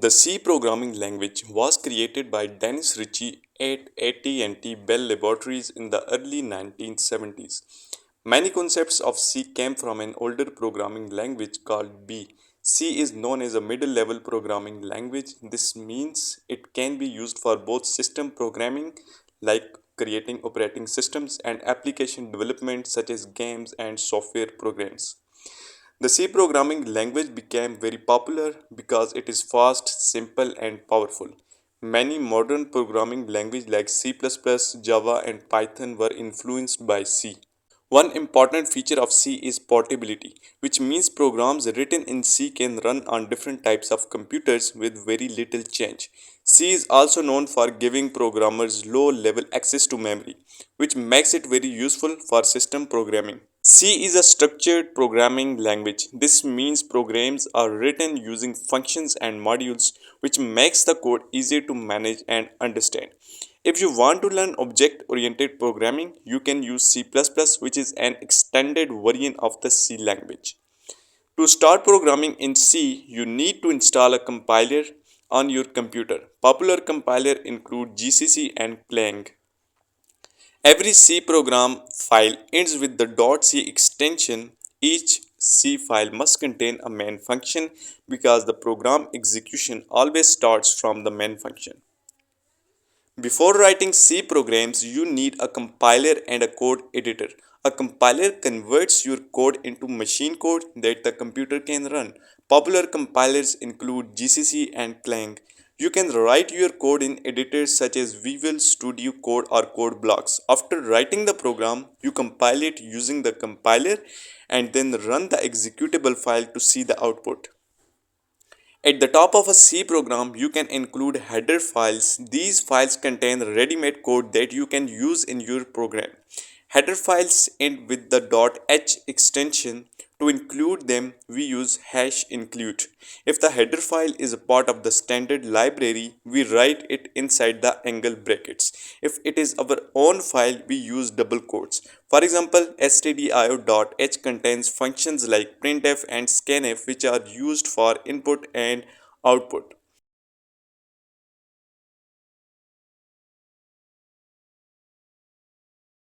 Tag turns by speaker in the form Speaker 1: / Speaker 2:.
Speaker 1: The C programming language was created by Dennis Ritchie at AT&T Bell Laboratories in the early 1970s. Many concepts of C came from an older programming language called B. C is known as a middle-level programming language. This means it can be used for both system programming, like creating operating systems, and application development, such as games and software programs. The C programming language became very popular because it is fast, simple, and powerful. Many modern programming languages like C++, Java, and Python were influenced by C. One important feature of C is portability, which means programs written in C can run on different types of computers with very little change. C is also known for giving programmers low level access to memory, which makes it very useful for system programming. C is a structured programming language. This means programs are written using functions and modules, which makes the code easier to manage and understand. If you want to learn object oriented programming, you can use C++, which is an extended version of the C language. To start programming in C, you need to install a compiler on your computer. Popular compilers include GCC and Clang. Every C program file ends with the .c extension. Each C file must contain a main function because the program execution always starts from the main function. Before writing C programs, you need a compiler and a code editor. A compiler converts your code into machine code that the computer can run. Popular compilers include GCC and Clang. You can write your code in editors such as Visual Studio Code or Code Blocks. After writing the program, you compile it using the compiler and then run the executable file to see the output. At the top of a C program, you can include header files. These files contain ready-made code that you can use in your program. Header files end with the .h extension. To include them, we use #include. If the header file is a part of the standard library, we write it inside the angle brackets. If it is our own file, we use double quotes. For example, stdio.h contains functions like printf and scanf, which are used for input and output.